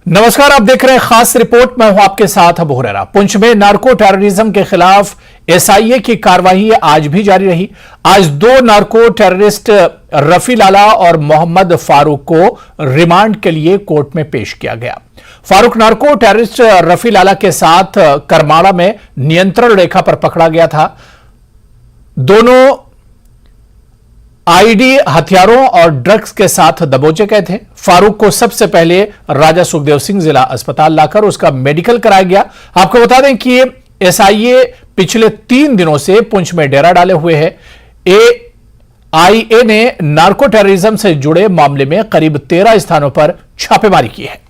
नमस्कार, आप देख रहे हैं खास रिपोर्ट। मैं हूं आपके साथ अबू हुरैरा। पुंछ में नार्को टेररिज्म के खिलाफ एसआईए की कार्रवाई आज भी जारी रही। आज दो नार्को टेररिस्ट रफी लाला और मोहम्मद फारूक को रिमांड के लिए कोर्ट में पेश किया गया। फारूक नार्को टेररिस्ट रफी लाला के साथ करमाड़ा में नियंत्रण रेखा पर पकड़ा गया था। दोनों आईडी हथियारों और ड्रग्स के साथ दबोचे गए थे। फारूक को सबसे पहले राजा सुखदेव सिंह जिला अस्पताल लाकर उसका मेडिकल कराया गया। आपको बता दें कि एसआईए पिछले 3 दिनों से पुंछ में डेरा डाले हुए है। एआईए ने नार्को टेररिज्म से जुड़े मामले में करीब 13 स्थानों पर छापेमारी की है।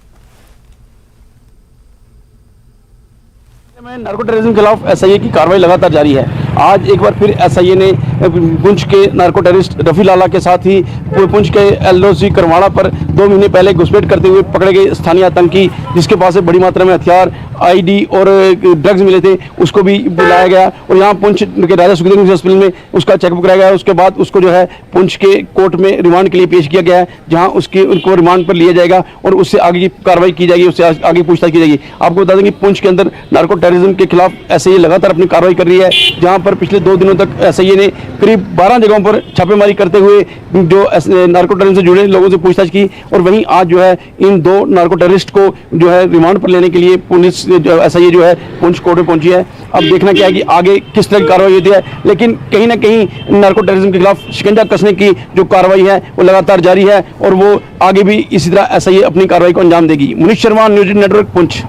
नार्को टेररिज्म के खिलाफ एसआईए की कार्रवाई लगातार जारी है। आज एक बार फिर एसआईए ने पुंछ के नार्को टेररिस्ट रफी लाला के साथ ही पुंछ के एलओसी करमाड़ा पर 2 महीने पहले घुसपैठ करते हुए पकड़े गए स्थानीय आतंकी, जिसके पास से बड़ी मात्रा में हथियार, आईडी और ड्रग्स मिले थे, उसको भी बुलाया गया और यहाँ पुंछ के राजा सुखदेव सिंह हॉस्पिटल में उसका चेकअप कराया गया। उसके बाद उसको जो है पुंछ के कोर्ट में रिमांड के लिए पेश किया गया है, जहाँ उनको रिमांड पर लिया जाएगा और उससे आगे की कार्रवाई की जाएगी, उससे आगे पूछताछ की जाएगी। आपको बता दें कि पुंछ के अंदर नार्को टेररिज्म के खिलाफ एसआईए लगातार अपनी कार्रवाई कर रही है, जहाँ पर पिछले 2 दिनों तक एसआईए ने करीब 12 जगहों पर छापेमारी करते हुए जो नार्को टेररिज्म से जुड़े लोगों से पूछताछ की। और वहीं आज जो है इन 2 नार्को टेररिस्ट को जो है रिमांड पर लेने के लिए पुलिस एसआईए जो है पुंछ कोर्ट में पहुंची है। अब देखना क्या है कि आगे किस तरह की कार्रवाई होती है, लेकिन कहीं ना कहीं नार्को टेररिज्म के खिलाफ शिकंजा कसने की जो कार्रवाई है वो लगातार जारी है और वो आगे भी इसी तरह एसआईए अपनी कार्रवाई को अंजाम देगी। Munish Sharma, news network, Poonch.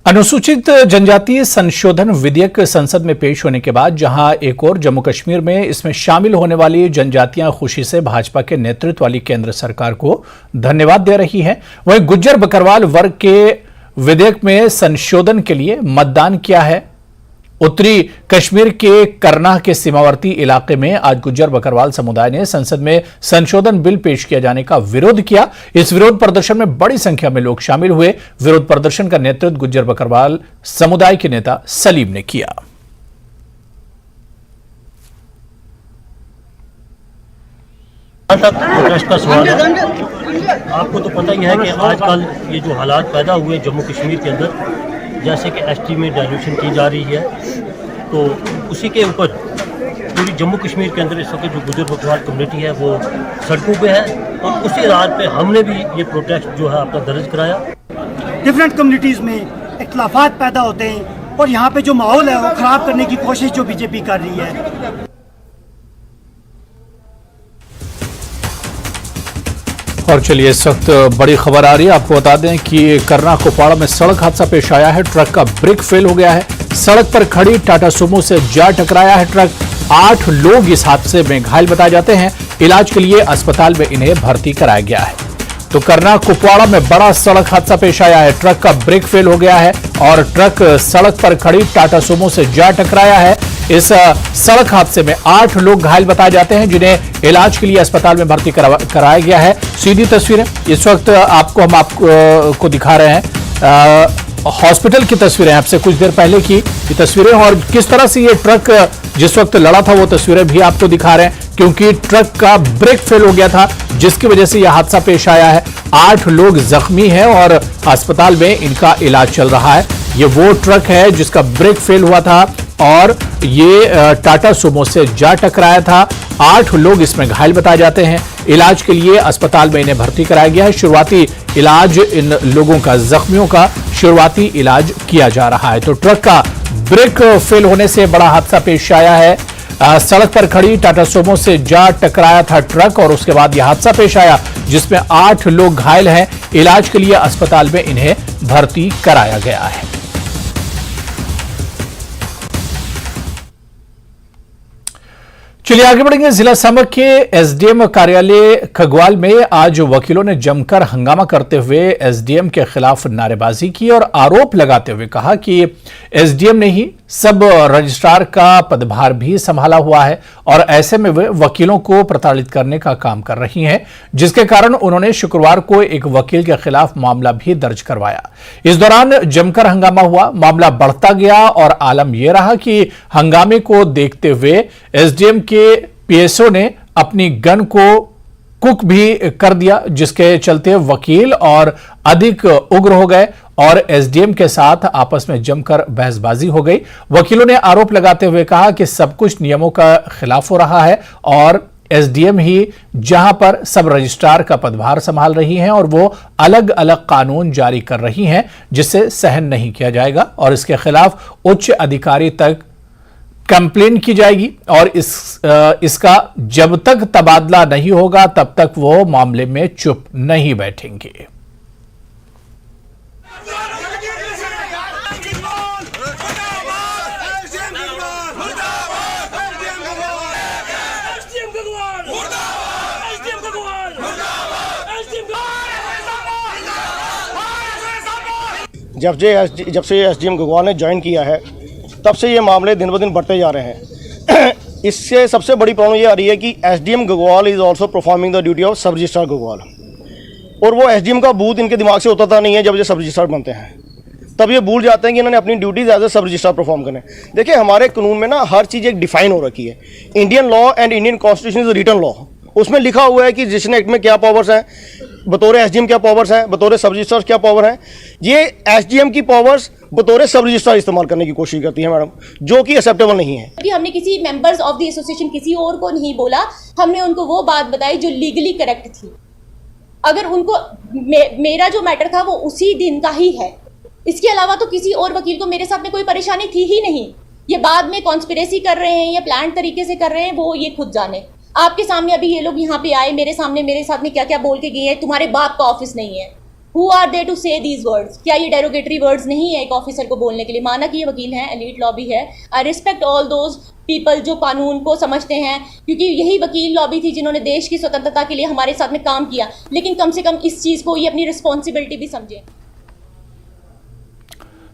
अनुसूचित जनजातीय संशोधन विधेयक संसद में पेश होने के बाद जहां एक और जम्मू कश्मीर में इसमें शामिल होने वाली जनजातियां खुशी से भाजपा के नेतृत्व वाली केंद्र सरकार को धन्यवाद दे रही हैं, वहीं गुज्जर बकरवाल वर्ग के विधेयक में संशोधन के लिए मतदान किया है। उत्तरी कश्मीर के करनाह के सीमावर्ती इलाके में आज गुज्जर बकरवाल समुदाय ने संसद में संशोधन बिल पेश किए जाने का विरोध किया। इस विरोध प्रदर्शन में बड़ी संख्या में लोग शामिल हुए। विरोध प्रदर्शन का नेतृत्व गुज्जर बकरवाल समुदाय के नेता सलीम ने किया। प्रोटेस्ट का सवाल है, आपको तो पता ही है कि आजकल ये जो हालात पैदा हुए जम्मू कश्मीर के अंदर, जैसे कि एसटी में डाइल्यूशन की जा रही है, तो उसी के ऊपर पूरी जम्मू कश्मीर के अंदर इस वक्त जो गुज्जर बकरवाल कम्युनिटी है वो सड़कों पे है और उसी रात पे हमने भी ये प्रोटेस्ट जो है अपना दर्ज कराया। डिफरेंट कम्युनिटीज़ में इख्तलाफात पैदा होते हैं और यहाँ पे जो माहौल है वो ख़राब करने की कोशिश जो बीजेपी कर रही है। और चलिए इस वक्त बड़ी खबर आ रही है, आपको बता दें कि करनाह कुपवाड़ा में सड़क हादसा पेश आया है। ट्रक का ब्रेक फेल हो गया है। सड़क पर खड़ी टाटा सुमो से जा टकराया है ट्रक। 8 लोग इस हादसे में घायल बताए जाते हैं। इलाज के लिए अस्पताल में इन्हें भर्ती कराया गया है। तो करनाह कुपवाड़ा में बड़ा सड़क हादसा पेश आया है। ट्रक का ब्रेक फेल हो गया है और ट्रक सड़क पर खड़ी टाटा सुमो से जा टकराया है। इस सड़क हादसे में 8 लोग घायल बताए जाते हैं, जिन्हें इलाज के लिए अस्पताल में भर्ती कराया गया है। सीधी तस्वीरें इस वक्त हम आपको दिखा रहे हैं। हॉस्पिटल की तस्वीरें आपसे कुछ देर पहले की ये तस्वीरें, और किस तरह से ये ट्रक जिस वक्त लड़ा था वो तस्वीरें भी आपको दिखा रहे हैं, क्योंकि ट्रक का ब्रेक फेल हो गया था, जिसकी वजह से यह हादसा पेश आया है। 8 लोग जख्मी हैं और अस्पताल में इनका इलाज चल रहा है। ये वो ट्रक है जिसका ब्रेक फेल हुआ था और ये टाटा सुमो से जा टकराया था। 8 लोग इसमें घायल बताए जाते हैं। इलाज के लिए अस्पताल में इन्हें भर्ती कराया गया है। शुरुआती इलाज इन लोगों का, जख्मियों का शुरुआती इलाज किया जा रहा है। तो ट्रक का ब्रेक फेल होने से बड़ा हादसा पेश आया है। सड़क पर खड़ी टाटा सुमो से जा टकराया था ट्रक और उसके बाद यह हादसा पेश आया, जिसमें 8 लोग घायल हैं। इलाज के लिए अस्पताल में इन्हें भर्ती कराया गया है। चलिए आगे बढ़ेंगे। जिला समक के एसडीएम कार्यालय खगवाल में आज वकीलों ने जमकर हंगामा करते हुए एसडीएम के खिलाफ नारेबाजी की और आरोप लगाते हुए कहा कि एसडीएम ने ही सब रजिस्ट्रार का पदभार भी संभाला हुआ है और ऐसे में वे वकीलों को प्रताड़ित करने का काम कर रही हैं, जिसके कारण उन्होंने शुक्रवार को एक वकील के खिलाफ मामला भी दर्ज करवाया। इस दौरान जमकर हंगामा हुआ, मामला बढ़ता गया और आलम यह रहा कि हंगामे को देखते हुए एसडीएम के पीएसओ ने अपनी गन को कुक भी कर दिया, जिसके चलते वकील और अधिक उग्र हो गए और एसडीएम के साथ आपस में जमकर बहसबाजी हो गई। वकीलों ने आरोप लगाते हुए कहा कि सब कुछ नियमों का खिलाफ हो रहा है और एसडीएम ही जहां पर सब रजिस्ट्रार का पदभार संभाल रही हैं और वो अलग अलग कानून जारी कर रही हैं, जिसे सहन नहीं किया जाएगा और इसके खिलाफ उच्च अधिकारी तक कंप्लेन की जाएगी और इसका जब तक तबादला नहीं होगा तब तक वो मामले में चुप नहीं बैठेंगे। जब से एसडीएम गगवाल ने ज्वाइन किया है तब से ये मामले दिन ब दिन बढ़ते जा रहे हैं। इससे सबसे बड़ी प्रॉब्लम ये आ रही है कि SDM Gagwal is also performing the duty of सब रजिस्ट्रार गगवाल, और वो एसडीएम का बूथ इनके दिमाग से उतरता नहीं है। जब ये सब रजिस्ट्रार बनते हैं तब ये भूल जाते हैं कि इन्होंने अपनी ड्यूटीज एज ए सब रजिस्ट्रार परफॉर्म करने। देखिए, हमारे कानून में ना हर चीज़ एक डिफाइन हो रखी है। Indian law and Indian constitution is written law, उसमें लिखा हुआ है कि रजिस्ट्रेशन एक्ट में क्या पावर्स हैं, बतौर एसडीएम क्या पावर्स हैं, बतौर सब रजिस्ट्रार क्या पावर हैं। ये एसडीएम की पावर्स बतौर सब रजिस्ट्रार इस्तेमाल करने की कोशिश करती है मैडम, जो कि एक्सेप्टेबल नहीं है। कि हमने किसी मेंबर्स ऑफ द एसोसिएशन किसी और को नहीं बोला, हमने उनको वो बात बताई जो लीगली करेक्ट थी। अगर उनको मेरा जो मैटर था वो उसी दिन का ही है, इसके अलावा तो किसी और वकील को मेरे साथ में कोई परेशानी थी ही नहीं। ये बाद में कॉन्स्पिरेसी कर रहे हैं या प्लान तरीके से कर रहे हैं, वो ये खुद जाने। आपके सामने अभी ये लोग यहाँ पे आए, मेरे साथ में क्या क्या बोल के गए हैं, तुम्हारे बाप का ऑफिस नहीं है। Who are they to say these words? क्या ये डेरोगेटरी वर्ड्स नहीं है एक ऑफिसर को बोलने के लिए? माना कि ये वकील हैं, एलीट लॉबी है। I respect all those people जो कानून को समझते हैं, क्योंकि यही वकील लॉबी थी जिन्होंने देश की स्वतंत्रता के लिए हमारे साथ में काम किया। लेकिन कम से कम इस चीज़ को ये अपनी रिस्पॉन्सिबिलिटी भी समझें।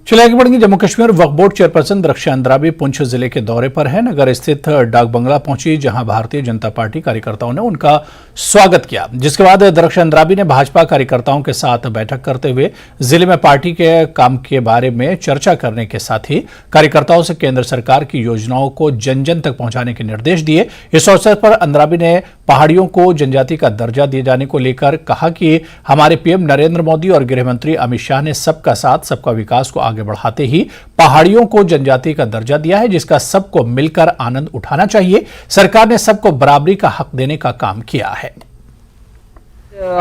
चलिए आगे बढ़ेंगे। जम्मू कश्मीर वक्फ बोर्ड चेयरपर्सन दरख्शान अंद्राबी पुंछ जिले के दौरे पर है। नगर स्थित डाक बंगला पहुंची, जहां भारतीय जनता पार्टी कार्यकर्ताओं ने उनका स्वागत किया, जिसके बाद दरख्शान अंद्राबी ने भाजपा कार्यकर्ताओं के साथ बैठक करते हुए जिले में पार्टी के काम के बारे में चर्चा करने के साथ ही कार्यकर्ताओं से केंद्र सरकार की योजनाओं को जन जन तक पहुंचाने के निर्देश दिए। इस अवसर पर अंद्राबी ने पहाड़ियों को जनजाति का दर्जा दिए जाने को लेकर कहा कि हमारे पीएम नरेंद्र मोदी और गृह मंत्री अमित शाह ने सबका साथ सबका विकास को आगे बढ़ाते ही पहाड़ियों को जनजाति का दर्जा दिया है, जिसका सबको मिलकर आनंद उठाना चाहिए। सरकार ने सबको बराबरी का हक देने का काम किया है।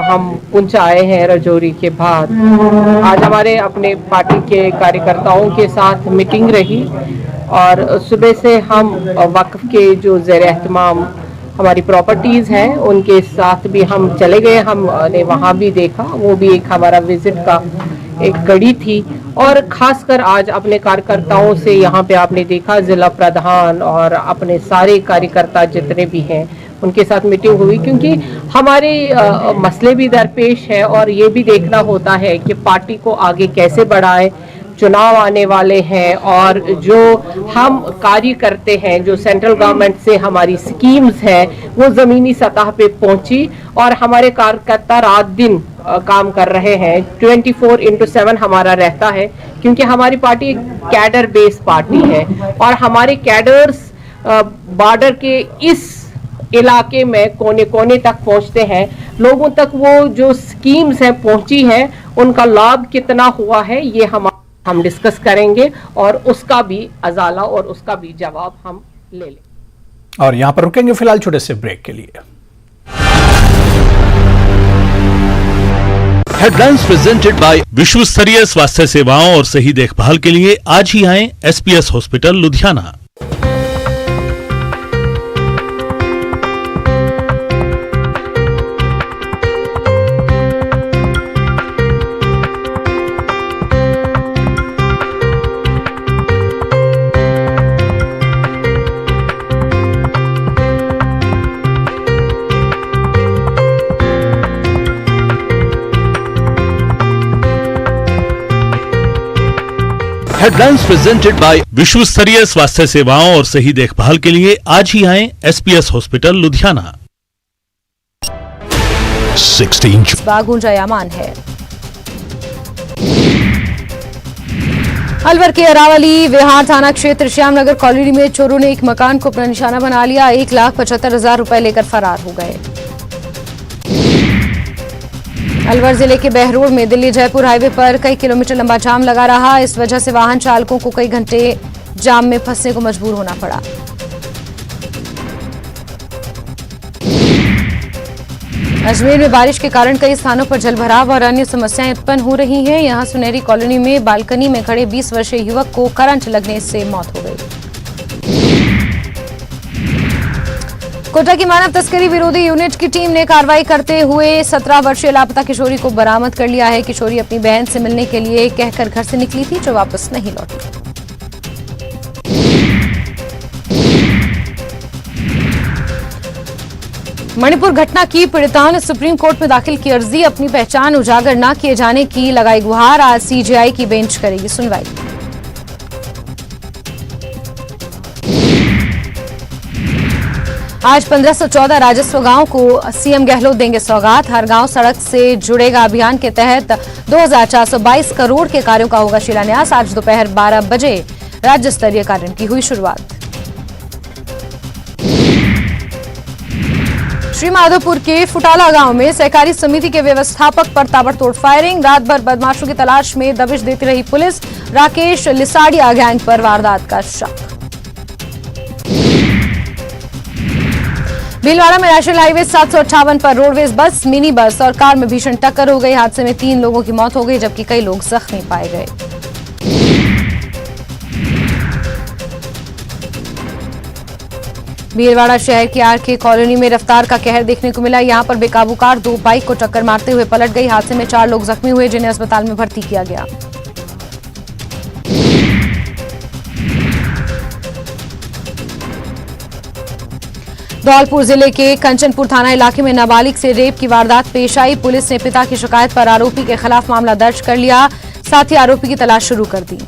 हम पुंछ आए हैं राजौरी के बाद। आज हमारे अपने पार्टी के कार्यकर्ताओं के साथ मीटिंग रही और सुबह से हम वक्फ के जो ज़ेर एहतमाम हमारी प्रॉपर्टीज़ हैं उनके साथ भी हम चले गए। हमने वहाँ भी देखा, वो भी एक हमारा विजिट का एक कड़ी थी। और खासकर आज अपने कार्यकर्ताओं से यहाँ पे आपने देखा जिला प्रधान और अपने सारे कार्यकर्ता जितने भी हैं उनके साथ मीटिंग हुई, क्योंकि हमारे मसले भी दरपेश है और ये भी देखना होता है कि पार्टी को आगे कैसे बढ़ाए। चुनाव आने वाले हैं और जो हम कार्य करते हैं, जो सेंट्रल गवर्नमेंट से हमारी स्कीम्स हैं, वो ज़मीनी सतह पे पहुंची और हमारे कार्यकर्ता रात दिन काम कर रहे हैं। 24/7 हमारा रहता है, क्योंकि हमारी पार्टी एक कैडर बेस्ड पार्टी है और हमारे कैडर्स बॉर्डर के इस इलाके में कोने कोने तक पहुंचते हैं। लोगों तक वो जो स्कीम्स हैं पहुंची हैं, उनका लाभ कितना हुआ है ये हम डिस्कस करेंगे और उसका भी अजाला और उसका भी जवाब हम ले लें। और यहां पर रुकेंगे फिलहाल छोटे से ब्रेक के लिए। हेडलाइंस प्रेजेंटेड बाय विश्व स्तरीय स्वास्थ्य सेवाओं और सही देखभाल के लिए आज ही आएं SPS hospital Ludhiana. Headlines presented by विश्व स्तरीय स्वास्थ्य सेवाओं और सही देखभाल के लिए आज ही आएं एसपीएस हॉस्पिटल लुधियाना। 16 गुंजायमान है। अलवर के अरावली विहार थाना क्षेत्र श्यामनगर कॉलोनी में चोरों ने एक मकान को अपना निशाना बना लिया। 1,75,000 रुपए लेकर फरार हो गए। अलवर जिले के बहरोड में दिल्ली जयपुर हाईवे पर कई किलोमीटर लंबा जाम लगा रहा। इस वजह से वाहन चालकों को कई घंटे जाम में फंसने को मजबूर होना पड़ा। अजमेर में बारिश के कारण कई स्थानों पर जलभराव और अन्य समस्याएं उत्पन्न हो रही हैं। यहां सुनहरी कॉलोनी में बालकनी में खड़े 20 वर्षीय युवक को करंट लगने से मौत हो गई। कोटा की मानव तस्करी विरोधी यूनिट की टीम ने कार्रवाई करते हुए 17 वर्षीय लापता किशोरी को बरामद कर लिया है। किशोरी अपनी बहन से मिलने के लिए कहकर घर से निकली थी, जो वापस नहीं लौटी। मणिपुर घटना की पीड़िता ने सुप्रीम कोर्ट में दाखिल की अर्जी। अपनी पहचान उजागर न किए जाने की लगाई गुहार। आज सीजेआई की बेंच करेगी सुनवाई। आज 1514 राजस्व गांव को सीएम गहलोत देंगे सौगात। हर गांव सड़क से जुड़ेगा अभियान के तहत 2422 करोड़ के कार्यों का होगा शिलान्यास। आज दोपहर 12 बजे राज्य स्तरीय कार्य की हुई शुरुआत। श्रीमाधोपुर के फुटाला गांव में सहकारी समिति के व्यवस्थापक पर ताबड़तोड़ फायरिंग। रात भर बदमाशों की तलाश में दबिश देती रही पुलिस। राकेश लिसाड़िया गैंग पर वारदात का शक। भीलवाड़ा में नेशनल हाईवे 758 पर रोडवेज बस, मिनी बस और कार में भीषण टक्कर हो गई। हादसे में 3 लोगों की मौत हो गई, जबकि कई लोग जख्मी पाए गए। भीलवाड़ा शहर की आरके कॉलोनी में रफ्तार का कहर देखने को मिला। यहां पर बेकाबू कार 2 बाइक को टक्कर मारते हुए पलट गई। हादसे में 4 लोग जख्मी हुए, जिन्हें अस्पताल में भर्ती किया गया। धौलपुर जिले के कंचनपुर थाना इलाके में नाबालिग से रेप की वारदात पेश आई। पुलिस ने पिता की शिकायत पर आरोपी के खिलाफ मामला दर्ज कर लिया। साथ ही आरोपी की तलाश शुरू कर दी।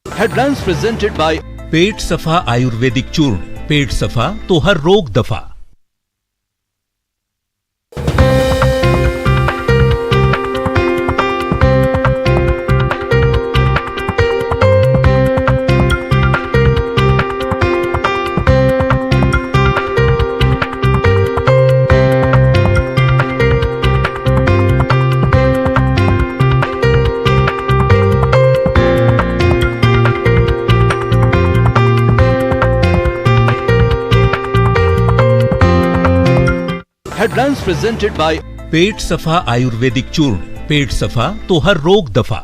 हेडलाइंस प्रेजेंटेड बाय पेट सफा आयुर्वेदिक चूर्ण। पेट सफा तो हर रोग दफा। हेडलाइंस प्रेजेंटेड बाय पेट सफा आयुर्वेदिक चूर्ण। पेट सफा तो हर रोग दफा।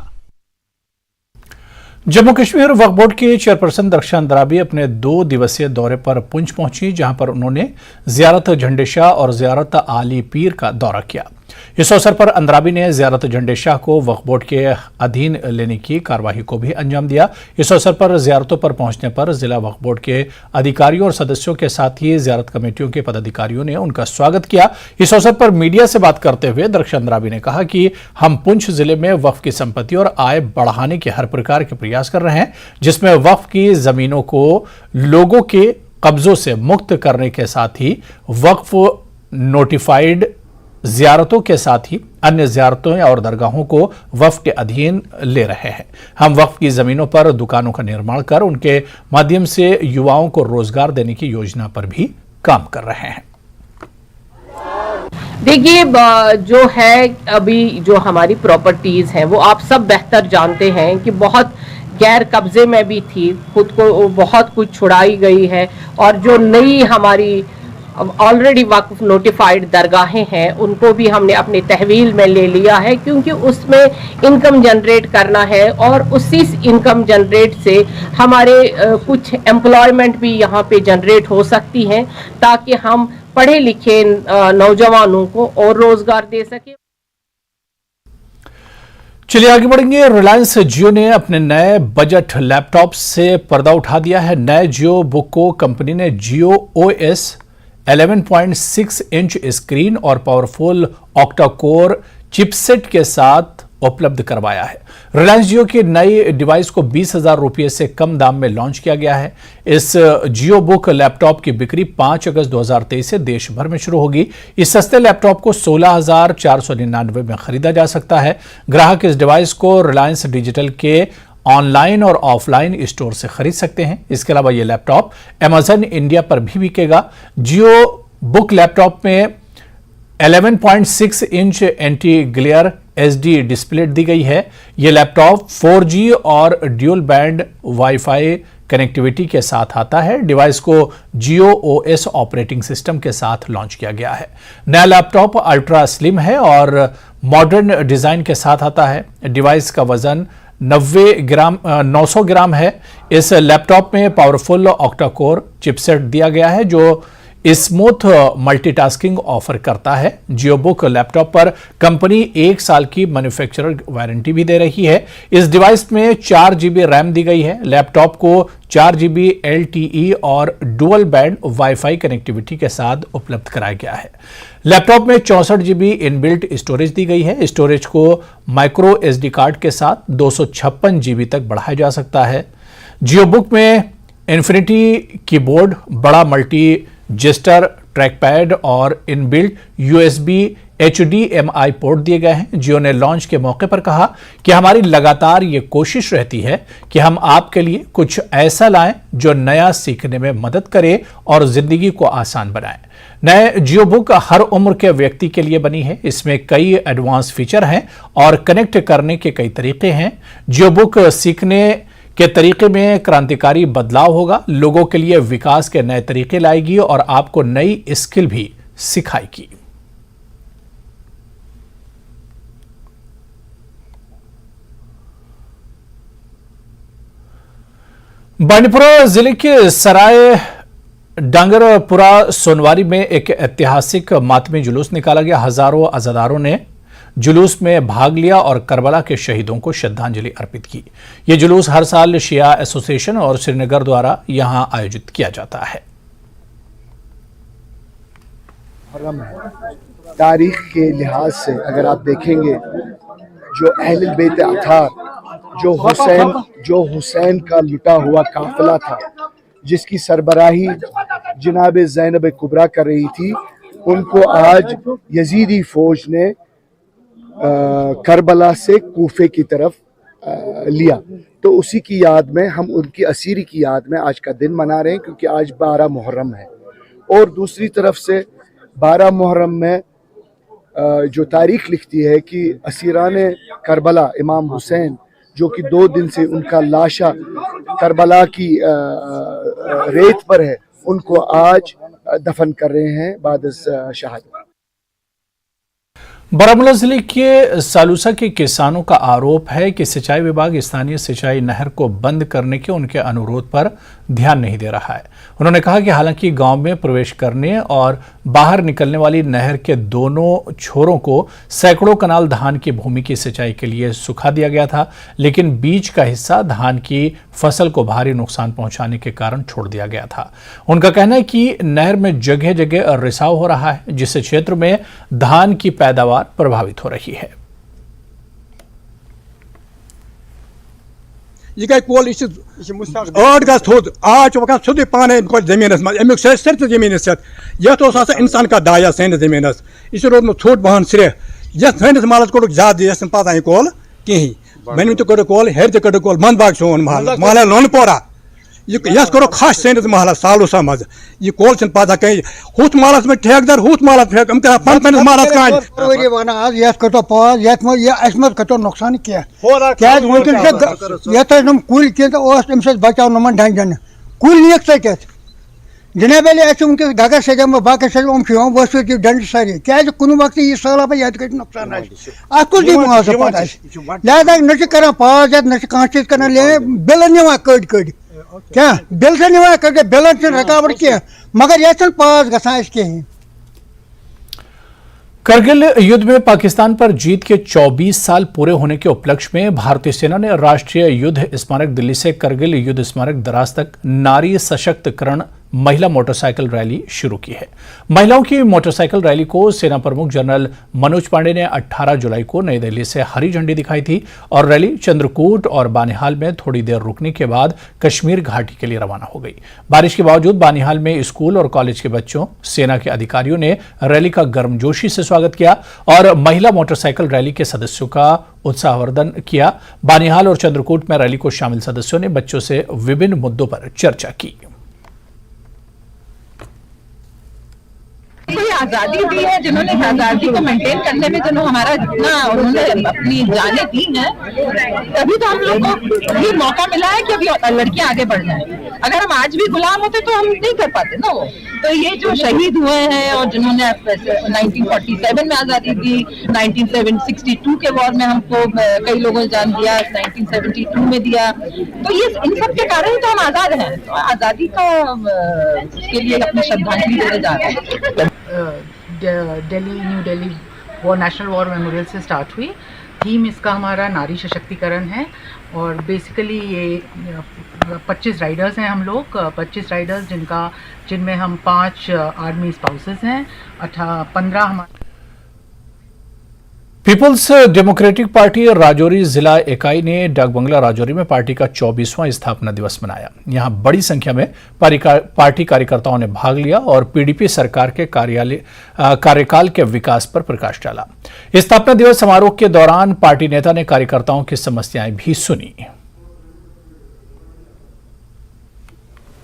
जम्मू कश्मीर वक्फ बोर्ड के चेयरपर्सन दरख्शां अंद्राबी अपने 2 दिवसीय दौरे पर पुंछ पहुंची, जहां पर उन्होंने जियारत झंडे शाह और जियारत आली पीर का दौरा किया। इस अवसर पर अंद्राबी ने जियारत झंडे शाह को वक्फ बोर्ड के अधीन लेने की कार्यवाही को भी अंजाम दिया। इस अवसर पर जियारतों पर पहुंचने पर जिला वक्फ बोर्ड के अधिकारियों और सदस्यों के साथ ही जियारत कमेटियों के पदाधिकारियों ने उनका स्वागत किया। इस अवसर पर मीडिया से बात करते हुए दरख्शां अंद्राबी ने कहा कि हम पुंछ जिले में वक्फ की संपत्ति और आय बढ़ाने के हर प्रकार के प्रयास कर रहे हैं, जिसमें वक्फ की जमीनों को लोगों के कब्जों से मुक्त करने के साथ ही वक्फ नोटिफाइड जियारतों के साथ ही अन्य जियारतों और दरगाहों को वक्फ के अधीन ले रहे हैं। हम वक्फ की जमीनों पर दुकानों का निर्माण कर उनके माध्यम से युवाओं को रोजगार देने की योजना पर भी काम कर रहे हैं। देखिए, जो है अभी जो हमारी प्रॉपर्टीज हैं वो आप सब बेहतर जानते हैं कि बहुत गैर कब्जे में भी थी, खुद को बहुत कुछ छुड़ाई गई है। और जो नई हमारी ऑलरेडी वक्फ नोटिफाइड दरगाहें हैं उनको भी हमने अपने तहवील में ले लिया है, क्योंकि उसमें इनकम जनरेट करना है और उसी इनकम जनरेट से हमारे कुछ एम्प्लॉयमेंट भी यहाँ पे जनरेट हो सकती हैं, ताकि हम पढ़े लिखे नौजवानों को और रोजगार दे सके। चलिए आगे बढ़ेंगे। रिलायंस जियो ने अपने नए बजट लैपटॉप से पर्दा उठा दिया है। नए जियो बुक को कंपनी ने जियो OS 11.6 इंच स्क्रीन और पावरफुल ऑक्टा कोर चिपसेट के साथ उपलब्ध करवाया है। रिलायंस जियो की नई डिवाइस को 20,000 रुपये से कम दाम में लॉन्च किया गया है। इस जियो बुक लैपटॉप की बिक्री 5 अगस्त 2023 से देश भर में शुरू होगी। इस सस्ते लैपटॉप को 16,499 में खरीदा जा सकता है। ग्राहक इस डिवाइस को रिलायंस डिजिटल के ऑनलाइन और ऑफलाइन स्टोर से खरीद सकते हैं। इसके अलावा यह लैपटॉप अमेजन इंडिया पर भी बिकेगा। जियो बुक लैपटॉप में 11.6 inch anti glare HD display दी गई है। यह लैपटॉप 4G और ड्यूल बैंड वाईफाई कनेक्टिविटी के साथ आता है। डिवाइस को जियो OS ऑपरेटिंग सिस्टम के साथ लॉन्च किया गया है। नया लैपटॉप अल्ट्रा स्लिम है और मॉडर्न डिजाइन के साथ आता है। डिवाइस का वजन 900 ग्राम है। इस लैपटॉप में पावरफुल ऑक्टा कोर चिपसेट दिया गया है जो स्मूथ मल्टीटास्किंग ऑफर करता है। जियो बुक लैपटॉप पर कंपनी 1 साल की मैन्युफैक्चरर वारंटी भी दे रही है। इस डिवाइस में 4 GB रैम दी गई है। लैपटॉप को 4 GB LTE और डुअल बैंड वाईफाई कनेक्टिविटी के साथ उपलब्ध कराया गया है। लैपटॉप में 64 GB इनबिल्ट स्टोरेज दी गई है। स्टोरेज को माइक्रो SD कार्ड के साथ 256 GB तक बढ़ाया जा सकता है। जियो बुक में इन्फिनिटी कीबोर्ड, बड़ा मल्टी जेस्टर ट्रैकपैड और इनबिल्ट USB HDMI पोर्ट दिए गए हैं। जियो ने लॉन्च के मौके पर कहा कि हमारी लगातार ये कोशिश रहती है कि हम आपके लिए कुछ ऐसा लाएं जो नया सीखने में मदद करे और जिंदगी को आसान बनाए। नए जियो बुक हर उम्र के व्यक्ति के लिए बनी है। इसमें कई एडवांस फीचर हैं और कनेक्ट करने के कई तरीके हैं। जियो बुक सीखने के तरीके में क्रांतिकारी बदलाव होगा, लोगों के लिए विकास के नए तरीके लाएगी और आपको नई स्किल भी सिखाएगी। बांडीपुरा जिले के सराय डांगरपुरा सोनवारी में एक ऐतिहासिक मातमी जुलूस निकाला गया। हजारों अज़ादारों ने जुलूस में भाग लिया और करबला के शहीदों को श्रद्धांजलि अर्पित की। यह जुलूस हर साल शिया एसोसिएशन और श्रीनगर द्वारा यहां आयोजित किया जाता है। तारीख के लिहाज से अगर आप देखेंगे, जो अहले बैत अतार, जो हुसैन का लुटा हुआ काफिला था, जिसकी सरबराही जनाब ज़ैनब कुबरा कर रही थी, उनको आज यजीदी फौज ने करबला से कूफे की तरफ लिया। तो उसी की याद में हम उनकी असीरी की याद में आज का दिन मना रहे हैं, क्योंकि आज 12 मुहर्रम है। और दूसरी तरफ से 12 मुहर्रम में जो तारीख लिखती है कि असीरान करबला इमाम हुसैन, जो कि 2 दिन से उनका लाशा करबला की रेत पर है, उनको आज दफन कर रहे हैं बाद शहादत। बारामूला जिले के सालूसा के किसानों का आरोप है कि सिंचाई विभाग स्थानीय सिंचाई नहर को बंद करने के उनके अनुरोध पर ध्यान नहीं दे रहा है। उन्होंने कहा कि हालांकि गांव में प्रवेश करने और बाहर निकलने वाली नहर के दोनों छोरों को सैकड़ों कनाल धान की भूमि की सिंचाई के लिए सुखा दिया गया था, लेकिन बीच का हिस्सा धान की फसल को भारी नुकसान पहुंचाने के कारण छोड़ दिया गया था। उनका कहना है कि नहर में जगह जगह रिसाव हो रहा है, जिससे क्षेत्र में धान की पैदावार प्रभावित हो रही है। यह गई पोल 8 गज थोद आज सोदे पाने जमीन अमुक सर जमीन ये इंसान का दाया सन जमीन यह रोदम छोट बहन सिर सैनिस महल कोड़ ज्यादा यह पता कोल कहीं बन तो कड़ो कोल हेर कड़ो कोल मंद बाग सोन महल महल लोनपोरा यह करो खास सैनिस महल सालूसा मज यह कोल पता कहीं हुत महलस में ठेकेदार हुत महल फेक महलस कतो पाज मत कतो नुकसान क्या कुल कह बचाव नमन ढंजन कुल नीक च जनाब वनकस गगर सजम बाकी सजम बस डंड सारी क्या कुन वक्त यह सैलाब ये नुकसान अत दी मुआवजा पता लिहाजा न कर पाज न कह चीज कर बिल निवान कड़ कड़ क्या बिल से निवान कड़ बिल रकावट कह मगर ये पास गसान कहीं। करगिल युद्ध में पाकिस्तान पर जीत के 24 साल पूरे होने के उपलक्ष्य में भारतीय सेना ने राष्ट्रीय युद्ध स्मारक दिल्ली से करगिल युद्ध स्मारक द्रास तक नारी सशक्तिकरण महिला मोटरसाइकिल रैली शुरू की है। महिलाओं की मोटरसाइकिल रैली को सेना प्रमुख जनरल मनोज पांडे ने 18 जुलाई को नई दिल्ली से हरी झंडी दिखाई थी और रैली चंद्रकूट और बानिहाल में थोड़ी देर रुकने के बाद कश्मीर घाटी के लिए रवाना हो गई। बारिश के बावजूद बानिहाल में स्कूल और कॉलेज के बच्चों, सेना के अधिकारियों ने रैली का गर्मजोशी से स्वागत किया और महिला मोटरसाइकिल रैली के सदस्यों का उत्साहवर्धन किया। बानिहाल और चंद्रकूट में रैली को शामिल सदस्यों ने बच्चों से विभिन्न मुद्दों पर चर्चा की। आज़ादी दी है, जिन्होंने आज़ादी को मेंटेन करने में जिन्होंने हमारा जितना उन्होंने अपनी जानें दी हैं, तभी तो हम लोग को ये मौका मिला है कि अभी लड़कियां आगे बढ़ जाएं। अगर हम आज भी गुलाम होते तो हम नहीं कर पाते ना वो। तो ये जो शहीद हुए हैं और जिन्होंने 1947 में आज़ादी दी, 1962 के वॉर में हमको कई लोगों ने जान दिया, 1972 में दिया, तो ये इन सब के कारण तो हम आज़ाद हैं। तो आज़ादी का के लिए अपनी श्रद्धांजलि देने जा रहे हैं। New Delhi war national war memorial से स्टार्ट हुई। थीम इसका हमारा नारी सशक्तिकरण है और बेसिकली ये 25 राइडर्स हैं हम लोग, 25 राइडर्स जिनमें हम 5 आर्मी स्पाउसेस हैं, 15 हमारे। पीपल्स डेमोक्रेटिक पार्टी राजौरी जिला इकाई ने डाक बंगला राजौरी में पार्टी का 24वां स्थापना दिवस मनाया। यहां बड़ी संख्या में पार्टी कार्यकर्ताओं ने भाग लिया और पीडीपी सरकार के कार्यकाल के विकास पर प्रकाश डाला। स्थापना दिवस समारोह के दौरान पार्टी नेता ने कार्यकर्ताओं की समस्याएं भी सुनी।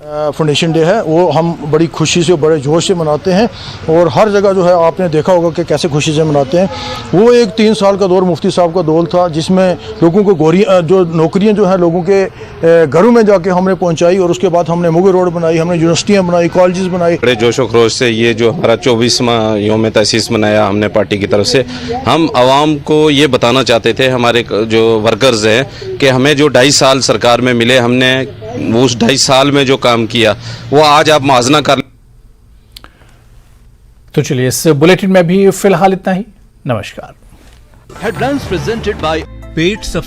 फाउंडेशन डे है वो हम बड़ी खुशी से, बड़े जोश से मनाते हैं और हर जगह जो है आपने देखा होगा कि कैसे खुशी से मनाते हैं। वो एक 3 साल का दौर मुफ्ती साहब का दौर था जिसमें लोगों को जो नौकरियां जो है लोगों के घरों में जाके हमने पहुंचाई और उसके बाद हमने मुगल रोड बनाई, हमने यूनिवर्सिटियां बनाई, कॉलेजेस बनाई। बड़े जोशो खरोश से ये जो हमारा 24वां यौम तसीस मनाया हमने पार्टी की तरफ से। हम आवाम को ये बताना चाहते थे, हमारे जो वर्कर्स हैं, कि हमें जो 2.5 साल सरकार में मिले, हमने उस 2.5 साल में जो काम किया वो आज आप मुआवजा कर। तो चलिए इस बुलेटिन में भी फिलहाल इतना ही। नमस्कार। Headlines presented by pet